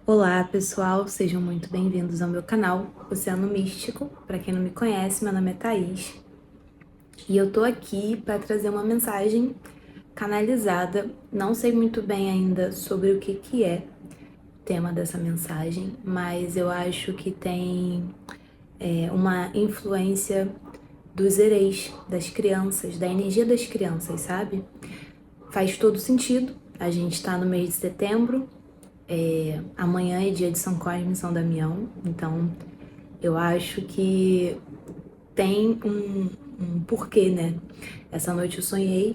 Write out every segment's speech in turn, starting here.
Olá pessoal, sejam muito bem-vindos ao meu canal Oceano Místico. Para quem não me conhece, meu nome é Thaís e eu tô aqui para trazer uma mensagem canalizada. Não sei muito bem ainda sobre o que é o tema dessa mensagem, mas eu acho que tem uma influência dos ereis, das crianças, da energia das crianças, sabe? Faz todo sentido. A gente tá no mês de setembro. Amanhã é dia de São Cosme e São Damião, então eu acho que tem um porquê, né? Essa noite eu sonhei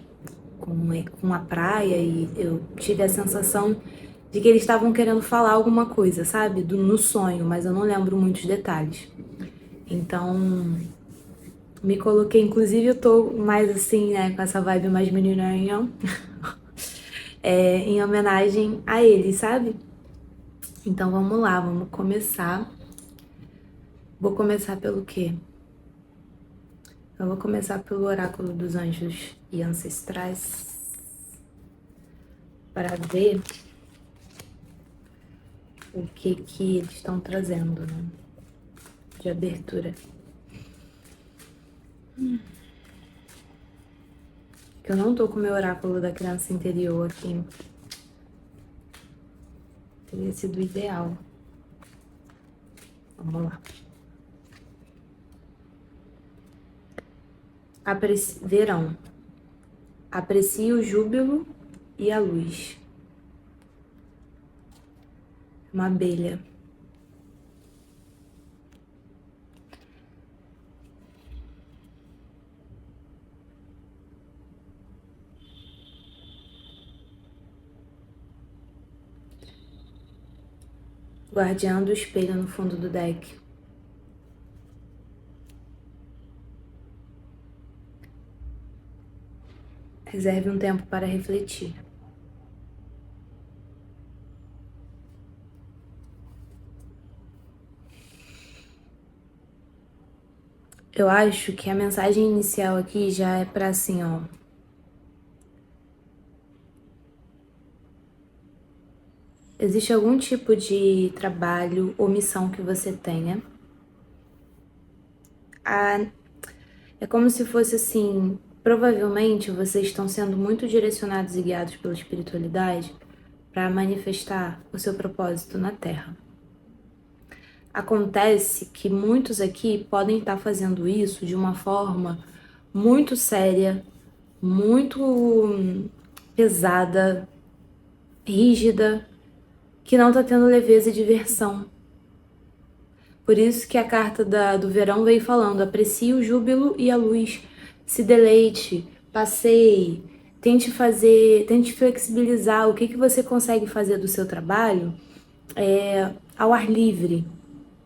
com a praia e eu tive a sensação de que eles estavam querendo falar alguma coisa, sabe? No sonho, mas eu não lembro muitos detalhes. Então, me coloquei, inclusive eu tô mais assim, né, com essa vibe mais menininha, em homenagem a eles, sabe? Então vamos lá, vamos começar. Vou começar pelo quê? Eu vou começar pelo oráculo dos anjos e ancestrais para ver o que eles estão trazendo, né? De abertura. Que eu não tô com o meu oráculo da criança interior aqui. Teria sido ideal. Vamos lá. Verão. Aprecie o júbilo e a luz. Uma abelha. Guardiã do espelho no fundo do deck. Reserve um tempo para refletir. Eu acho que a mensagem inicial aqui já é para assim, ó. Existe algum tipo de trabalho ou missão que você tenha? É como se fosse assim, provavelmente vocês estão sendo muito direcionados e guiados pela espiritualidade para manifestar o seu propósito na Terra. Acontece que muitos aqui podem estar fazendo isso de uma forma muito séria, muito pesada, rígida, que não está tendo leveza e diversão. Por isso que a carta do verão veio falando: aprecie o júbilo e a luz, se deleite, passeie, tente flexibilizar o que você consegue fazer do seu trabalho ao ar livre.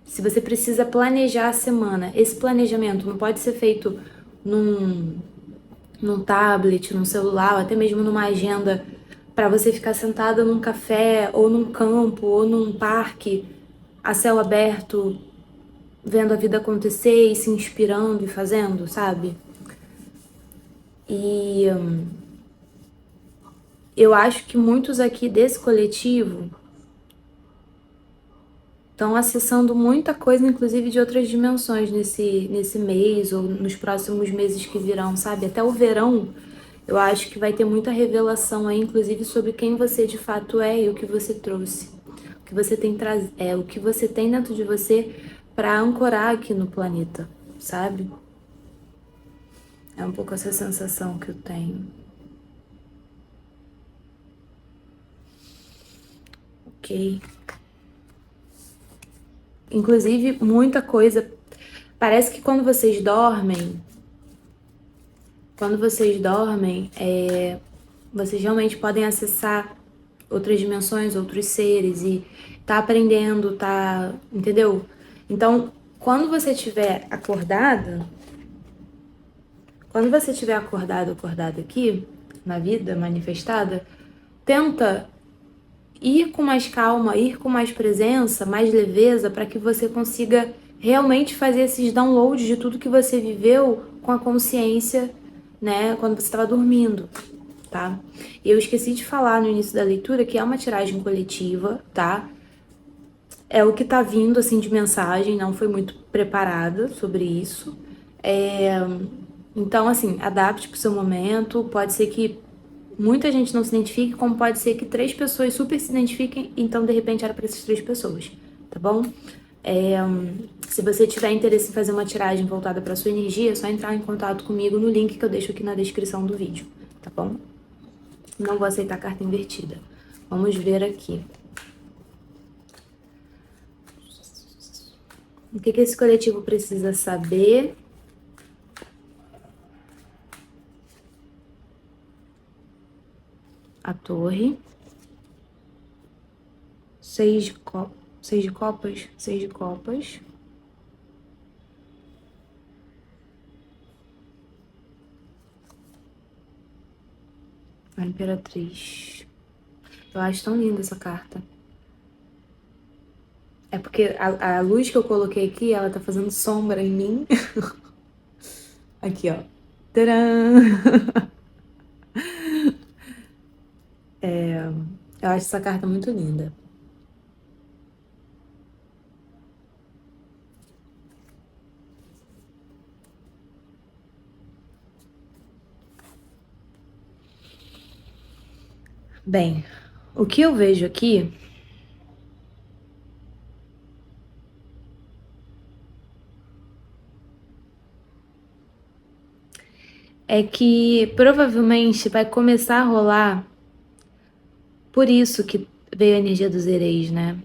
Se você precisa planejar a semana, esse planejamento não pode ser feito num tablet, num celular, ou até mesmo numa agenda para você ficar sentada num café, ou num campo, ou num parque a céu aberto, vendo a vida acontecer e se inspirando e fazendo, sabe? E eu acho que muitos aqui desse coletivo estão acessando muita coisa, inclusive de outras dimensões nesse mês ou nos próximos meses que virão, sabe? Até o verão, eu acho que vai ter muita revelação aí, inclusive sobre quem você de fato é e o que você trouxe. O que você tem o que você tem dentro de você para ancorar aqui no planeta, sabe? É um pouco essa sensação que eu tenho. Ok. Inclusive, muita coisa. Parece que quando vocês dormem, vocês realmente podem acessar outras dimensões, outros seres e tá aprendendo, tá, entendeu? Então, quando você estiver acordado aqui na vida manifestada, tenta ir com mais calma, ir com mais presença, mais leveza, para que você consiga realmente fazer esses downloads de tudo que você viveu com a consciência, né, quando você estava dormindo, tá? E eu esqueci de falar no início da leitura que é uma tiragem coletiva, tá? é o que tá vindo, assim, de mensagem, não foi muito preparada sobre isso. Então, assim, adapte pro seu momento, pode ser que muita gente não se identifique, como pode ser que 3 pessoas super se identifiquem, então, de repente, era pra essas 3 pessoas, tá bom? Se você tiver interesse em fazer uma tiragem voltada pra sua energia, é só entrar em contato comigo no link que eu deixo aqui na descrição do vídeo, tá bom? Não vou aceitar carta invertida. Vamos ver aqui. O que esse coletivo precisa saber? A torre. 6 de copas. 6 de copas? 6 de copas. A Imperatriz. Eu acho tão linda essa carta. É porque a luz que eu coloquei aqui, ela tá fazendo sombra em mim. Aqui, ó. Tcharam! Eu acho essa carta muito linda. Bem, o que eu vejo aqui é que provavelmente vai começar a rolar, por isso que veio a energia dos Ereis, né?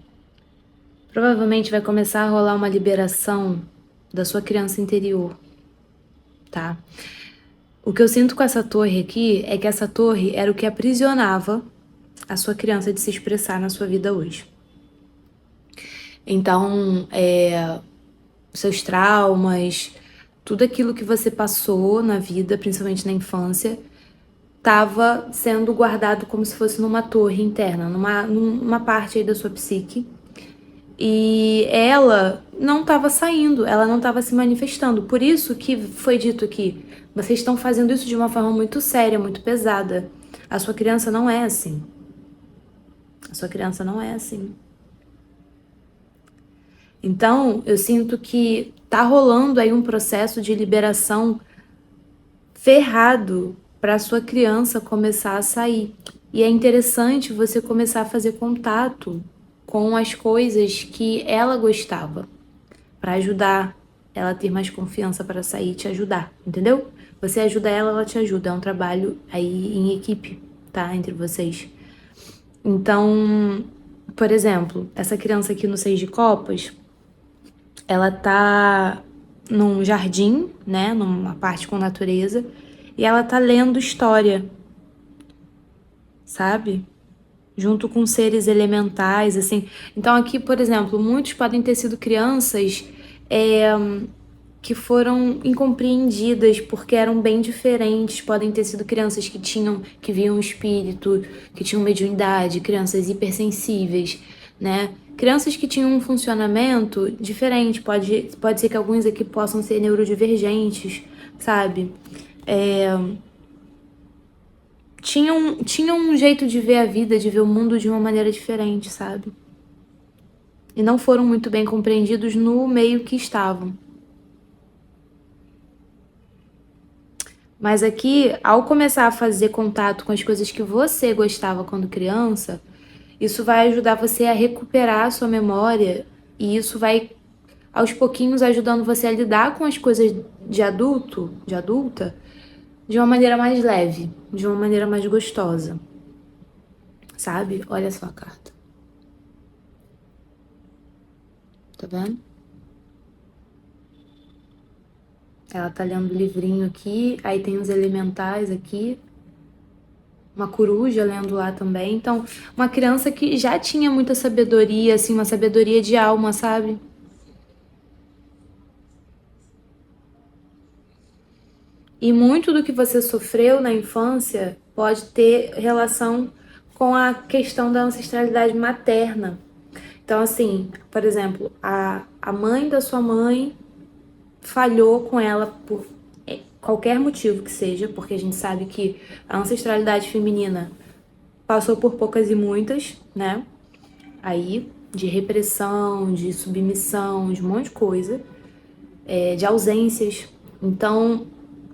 Provavelmente vai começar a rolar uma liberação da sua criança interior, tá? O que eu sinto com essa torre aqui é que essa torre era o que aprisionava a sua criança de se expressar na sua vida hoje. Então, seus traumas, tudo aquilo que você passou na vida, principalmente na infância, estava sendo guardado como se fosse numa torre interna, numa parte aí da sua psique. E ela não estava saindo, ela não estava se manifestando. Por isso que foi dito aqui, vocês estão fazendo isso de uma forma muito séria, muito pesada. A sua criança não é assim. A sua criança não é assim. Então, eu sinto que tá rolando aí um processo de liberação ferrado para sua criança começar a sair. E é interessante você começar a fazer contato com as coisas que ela gostava, para ajudar ela a ter mais confiança para sair e te ajudar, entendeu? Você ajuda ela, ela te ajuda. É um trabalho aí em equipe, tá? Entre vocês. Então, por exemplo, essa criança aqui no 6 de copas, ela tá num jardim, né? Numa parte com natureza, e ela tá lendo história, sabe? Junto com seres elementais, assim. Então aqui, por exemplo, muitos podem ter sido crianças que foram incompreendidas porque eram bem diferentes. Podem ter sido crianças que viam o espírito, que tinham mediunidade, crianças hipersensíveis, né? Crianças que tinham um funcionamento diferente. Pode ser que alguns aqui possam ser neurodivergentes, sabe? Tinham um jeito de ver a vida, de ver o mundo de uma maneira diferente, sabe? E não foram muito bem compreendidos no meio que estavam. Mas aqui, ao começar a fazer contato com as coisas que você gostava quando criança, isso vai ajudar você a recuperar a sua memória e isso vai, aos pouquinhos, ajudando você a lidar com as coisas de adulta, de uma maneira mais leve, de uma maneira mais gostosa. Sabe? Olha só a carta. Tá vendo? Ela tá lendo o livrinho aqui, aí tem os elementais aqui, uma coruja lendo lá também. Então, uma criança que já tinha muita sabedoria, assim, uma sabedoria de alma, sabe? E muito do que você sofreu na infância pode ter relação com a questão da ancestralidade materna. Então, assim, por exemplo, a mãe da sua mãe falhou com ela por qualquer motivo que seja, porque a gente sabe que a ancestralidade feminina passou por poucas e muitas, né? Aí, de repressão, de submissão, de um monte de coisa, de ausências. Então,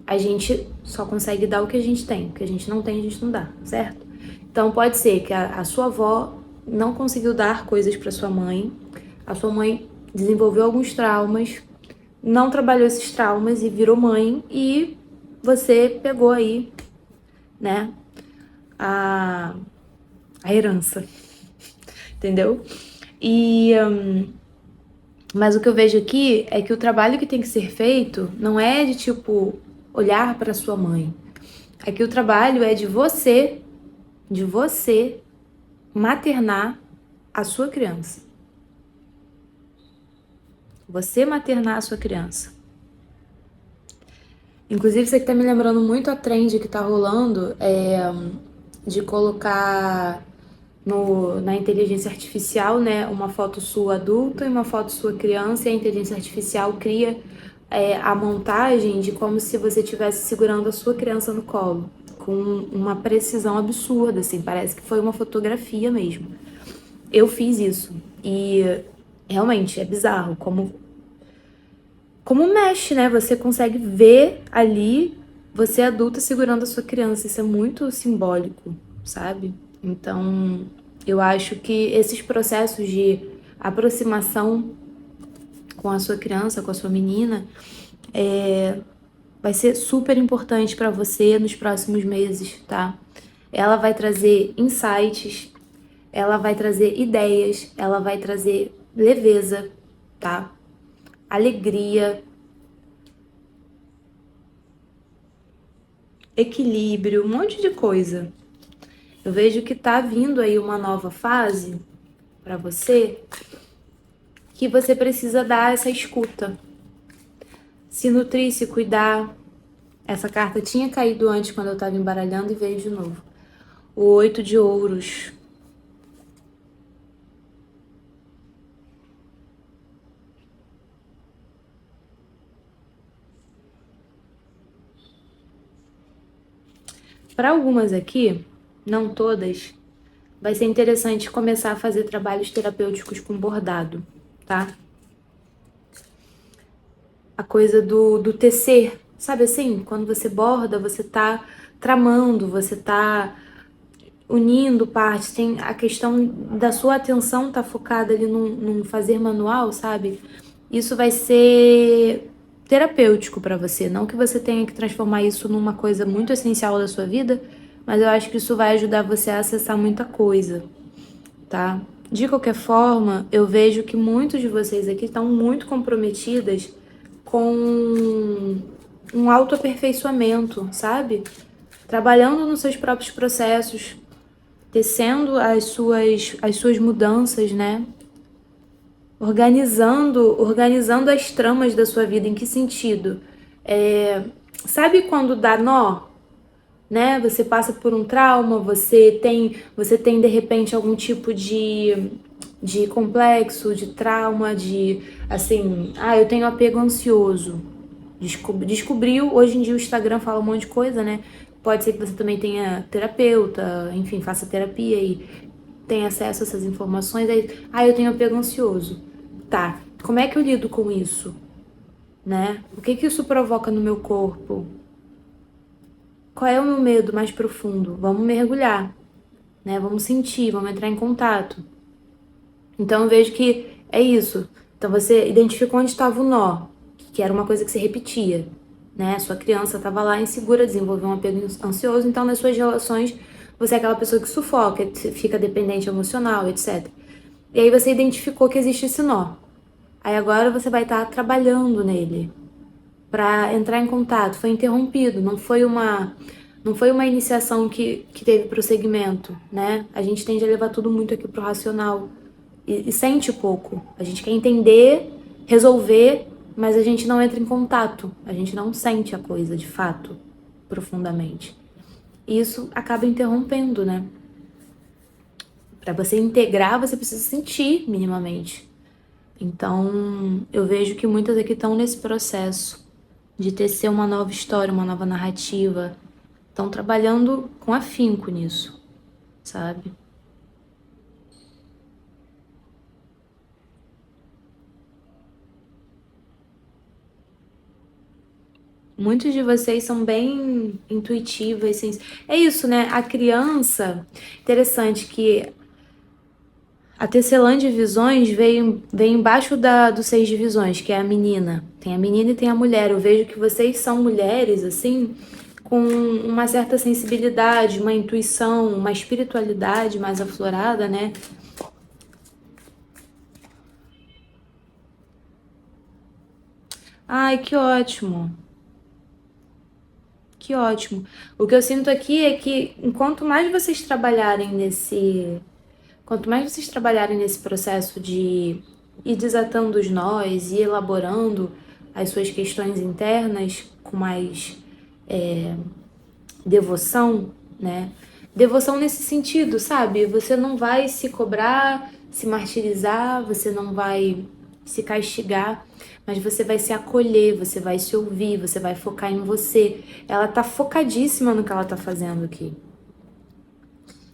a gente só consegue dar o que a gente tem. O que a gente não tem, a gente não dá, certo? Então, pode ser que a sua avó não conseguiu dar coisas para sua mãe, a sua mãe desenvolveu alguns traumas, não trabalhou esses traumas e virou mãe, e você pegou aí, né, a herança, entendeu? Mas o que eu vejo aqui é que o trabalho que tem que ser feito não é de, tipo, olhar para sua mãe. É que o trabalho é de você maternar a sua criança. Você maternar a sua criança. Inclusive, isso aqui tá me lembrando muito a trend que tá rolando, de colocar na inteligência artificial, né, uma foto sua adulta e uma foto sua criança, e a inteligência artificial cria a montagem de como se você estivesse segurando a sua criança no colo, com uma precisão absurda, assim, parece que foi uma fotografia mesmo. Eu fiz isso e realmente é bizarro como mexe, né? Você consegue ver ali você adulta segurando a sua criança. Isso é muito simbólico, sabe? Então, eu acho que esses processos de aproximação com a sua criança, com a sua menina, vai ser super importante para você nos próximos meses, tá? Ela vai trazer insights, ela vai trazer ideias, ela vai trazer leveza, tá? Alegria, equilíbrio, um monte de coisa. Eu vejo que tá vindo aí uma nova fase para você, que você precisa dar essa escuta, se nutrir, se cuidar. Essa carta tinha caído antes quando eu tava embaralhando e veio de novo. O 8 de ouros. Para algumas aqui, não todas, vai ser interessante começar a fazer trabalhos terapêuticos com bordado, tá? A coisa do tecer, sabe assim? Quando você borda, você tá tramando, você tá unindo partes, tem a questão da sua atenção tá focada ali num fazer manual, sabe? Isso vai ser terapêutico para você, não que você tenha que transformar isso numa coisa muito essencial da sua vida, mas eu acho que isso vai ajudar você a acessar muita coisa, tá? De qualquer forma, eu vejo que muitos de vocês aqui estão muito comprometidas com um autoaperfeiçoamento, sabe? Trabalhando nos seus próprios processos, tecendo as suas mudanças, né? Organizando as tramas da sua vida. Em que sentido? Sabe quando dá nó? Né? Você passa por um trauma, você tem de repente algum tipo de complexo, de trauma, de assim, eu tenho apego ansioso. Descobriu, hoje em dia o Instagram fala um monte de coisa, né? Pode ser que você também tenha terapeuta, enfim, faça terapia e tenha acesso a essas informações. Aí, eu tenho apego ansioso. Tá, como é que eu lido com isso? Né? O que isso provoca no meu corpo? Qual é o meu medo mais profundo? Vamos mergulhar, né? Vamos sentir, vamos entrar em contato. Então eu vejo que é isso. Então você identificou onde estava o nó, que era uma coisa que se repetia, né? Sua criança estava lá insegura, desenvolveu um apego ansioso, então nas suas relações você é aquela pessoa que sufoca, fica dependente emocional, etc. E aí você identificou que existe esse nó. Aí agora você vai estar trabalhando nele para entrar em contato. Foi interrompido, não foi uma iniciação que teve prosseguimento, né? A gente tende a levar tudo muito aqui pro racional e sente pouco. A gente quer entender, resolver, mas a gente não entra em contato. A gente não sente a coisa de fato, profundamente. E isso acaba interrompendo, né? Para você integrar, você precisa sentir minimamente. Então, eu vejo que muitas aqui estão nesse processo de tecer uma nova história, uma nova narrativa. Estão trabalhando com afinco nisso, sabe? Muitos de vocês são bem intuitivas, é isso, né? A criança, interessante que a tecelã de visões vem embaixo do 6 de visões, que é a menina. Tem a menina e tem a mulher. Eu vejo que vocês são mulheres, assim, com uma certa sensibilidade, uma intuição, uma espiritualidade mais aflorada, né? Ai, que ótimo. Que ótimo. O que eu sinto aqui é que enquanto mais vocês trabalharem quanto mais vocês trabalharem nesse processo de ir desatando os nós e elaborando as suas questões internas com mais devoção, né? Devoção nesse sentido, sabe? Você não vai se cobrar, se martirizar, você não vai se castigar, mas você vai se acolher, você vai se ouvir, você vai focar em você. Ela tá focadíssima no que ela tá fazendo aqui.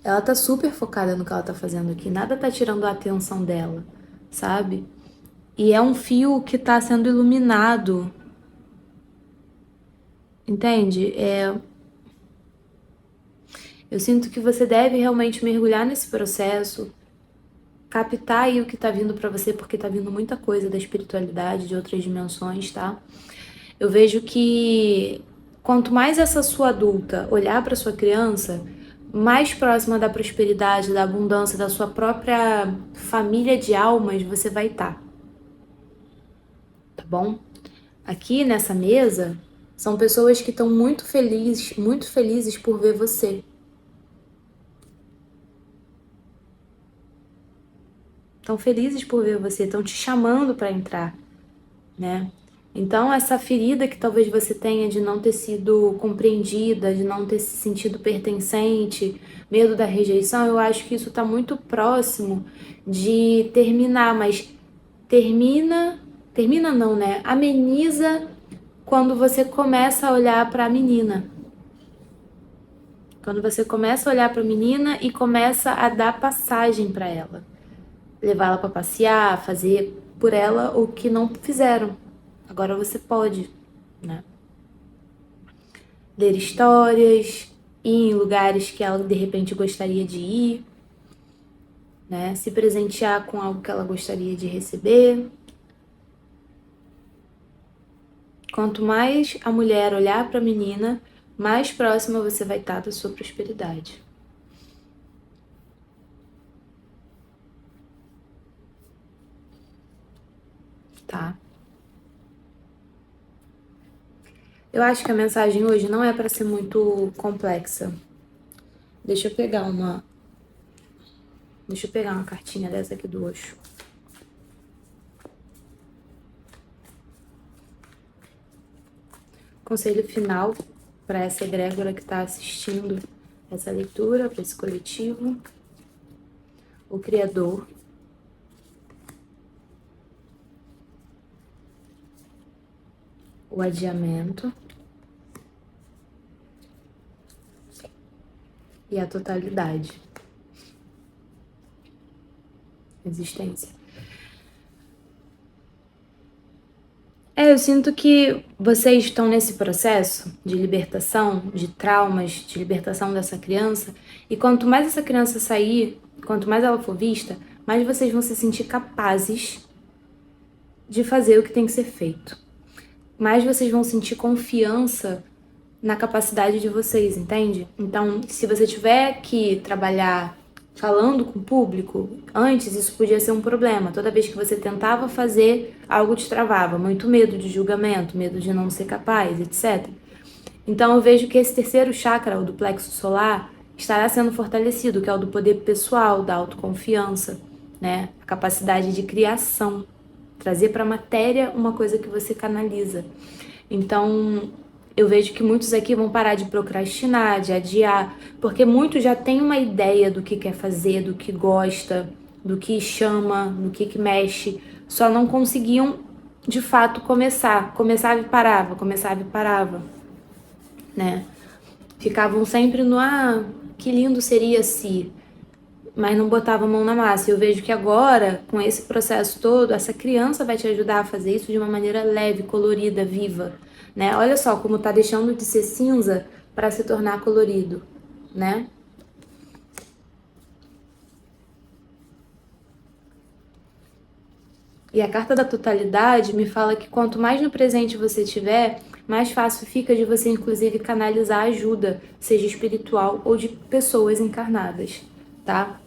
Ela tá super focada no que ela tá fazendo aqui. Nada tá tirando a atenção dela, sabe? E é um fio que tá sendo iluminado. Entende? Eu sinto que você deve realmente mergulhar nesse processo, captar aí o que tá vindo pra você, porque tá vindo muita coisa da espiritualidade, de outras dimensões, tá? Eu vejo que quanto mais essa sua adulta olhar pra sua criança, mais próxima da prosperidade, da abundância, da sua própria família de almas você vai estar, tá bom? Aqui nessa mesa são pessoas que estão muito felizes por ver você. Estão felizes por ver você, estão te chamando para entrar, né? Então, essa ferida que talvez você tenha de não ter sido compreendida, de não ter se sentido pertencente, medo da rejeição, eu acho que isso está muito próximo de terminar, mas termina não, né? Ameniza quando você começa a olhar para a menina. Quando você começa a olhar para a menina e começa a dar passagem para ela. Levá-la para passear, fazer por ela o que não fizeram. Agora você pode, né? Ler histórias, ir em lugares que ela de repente gostaria de ir, né? Se presentear com algo que ela gostaria de receber. Quanto mais a mulher olhar para a menina, mais próxima você vai estar da sua prosperidade. Tá? Eu acho que a mensagem hoje não é para ser muito complexa. Deixa eu pegar uma cartinha dessa aqui do Osho. Conselho final para essa egrégora que está assistindo essa leitura, para esse coletivo. O Criador. O adiamento. E a totalidade. Existência. Eu sinto que vocês estão nesse processo de libertação, de traumas, de libertação dessa criança, e quanto mais essa criança sair, quanto mais ela for vista, mais vocês vão se sentir capazes de fazer o que tem que ser feito. Mais vocês vão sentir confiança na capacidade de vocês, entende? Então, se você tiver que trabalhar falando com o público, antes isso podia ser um problema. Toda vez que você tentava fazer, algo te travava. Muito medo de julgamento, medo de não ser capaz, etc. Então eu vejo que esse terceiro chakra, o do plexo solar, estará sendo fortalecido, que é o do poder pessoal, da autoconfiança, né? A capacidade de criação. Trazer para a matéria uma coisa que você canaliza. Então, eu vejo que muitos aqui vão parar de procrastinar, de adiar, porque muitos já têm uma ideia do que quer fazer, do que gosta, do que chama, do que mexe, só não conseguiam, de fato, começar. Começava e parava, né? Ficavam sempre no, que lindo seria se... mas não botava a mão na massa. Eu vejo que agora, com esse processo todo, essa criança vai te ajudar a fazer isso de uma maneira leve, colorida, viva, né? Olha só como tá deixando de ser cinza para se tornar colorido, né? E a carta da totalidade me fala que quanto mais no presente você tiver, mais fácil fica de você, inclusive, canalizar ajuda, seja espiritual ou de pessoas encarnadas, tá?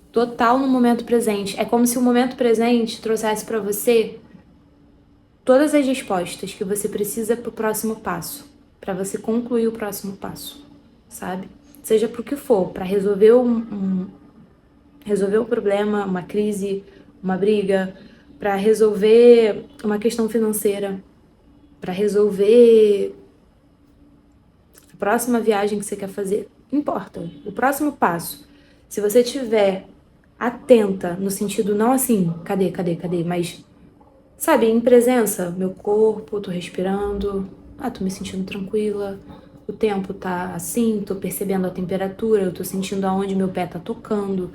Total no momento presente. É como se o momento presente trouxesse para você todas as respostas que você precisa pro próximo passo, para você concluir o próximo passo, sabe? Seja pro que for, para resolver resolver um problema, uma crise, uma briga, para resolver uma questão financeira, para resolver a próxima viagem que você quer fazer. Não importa, o próximo passo. Se você tiver atenta, no sentido não assim, cadê, mas, sabe, em presença, meu corpo, tô respirando, tô me sentindo tranquila, o tempo tá assim, tô percebendo a temperatura, eu tô sentindo aonde meu pé tá tocando,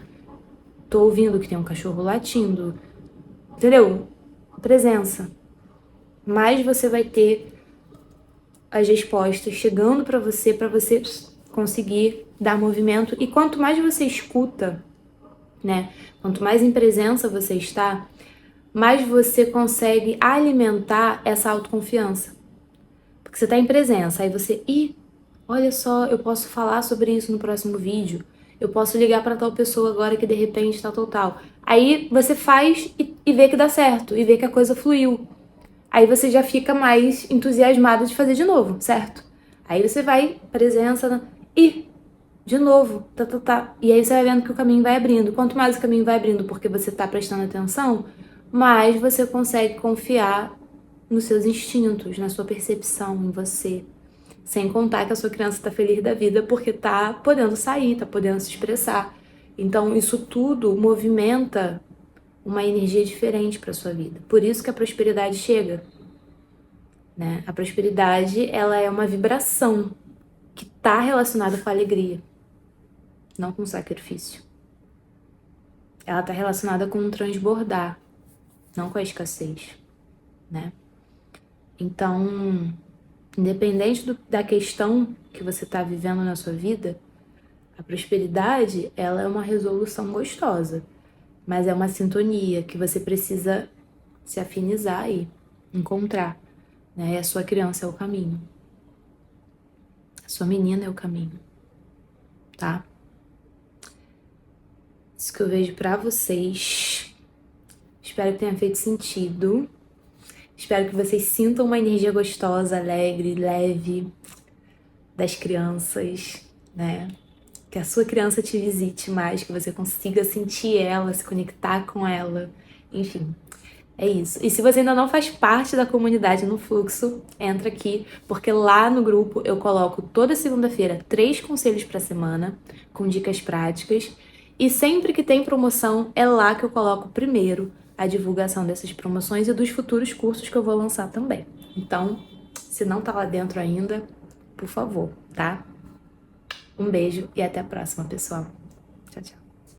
tô ouvindo que tem um cachorro latindo, entendeu? Presença. Mais você vai ter as respostas chegando para você conseguir dar movimento. E quanto mais você escuta, né? Quanto mais em presença você está, mais você consegue alimentar essa autoconfiança. Porque você tá em presença, aí você, olha só, eu posso falar sobre isso no próximo vídeo. Eu posso ligar para tal pessoa agora que de repente tá tal. Aí você faz e vê que dá certo, e vê que a coisa fluiu. Aí você já fica mais entusiasmado de fazer de novo, certo? Aí você vai, presença, de novo, tá. E aí você vai vendo que o caminho vai abrindo. Quanto mais o caminho vai abrindo porque você tá prestando atenção, mais você consegue confiar nos seus instintos, na sua percepção, em você. Sem contar que a sua criança tá feliz da vida porque tá podendo sair, tá podendo se expressar. Então, isso tudo movimenta uma energia diferente para sua vida. Por isso que a prosperidade chega, né? A prosperidade, ela é uma vibração que tá relacionada com a alegria, não com o sacrifício. Ela tá relacionada com o transbordar, não com a escassez, né? Então, independente da questão que você tá vivendo na sua vida, a prosperidade, ela é uma resolução gostosa, mas é uma sintonia que você precisa se afinizar e encontrar, né? E a sua criança é o caminho. A sua menina é o caminho, tá? Isso que eu vejo pra vocês. Espero que tenha feito sentido. Espero que vocês sintam uma energia gostosa, alegre, leve das crianças, né? Que a sua criança te visite mais, que você consiga sentir ela, se conectar com ela, enfim. É isso. E se você ainda não faz parte da comunidade no Fluxo, entra aqui, porque lá no grupo eu coloco toda segunda-feira 3 conselhos pra semana, com dicas práticas. E sempre que tem promoção, é lá que eu coloco primeiro a divulgação dessas promoções e dos futuros cursos que eu vou lançar também. Então, se não tá lá dentro ainda, por favor, tá? Um beijo e até a próxima, pessoal. Tchau, tchau.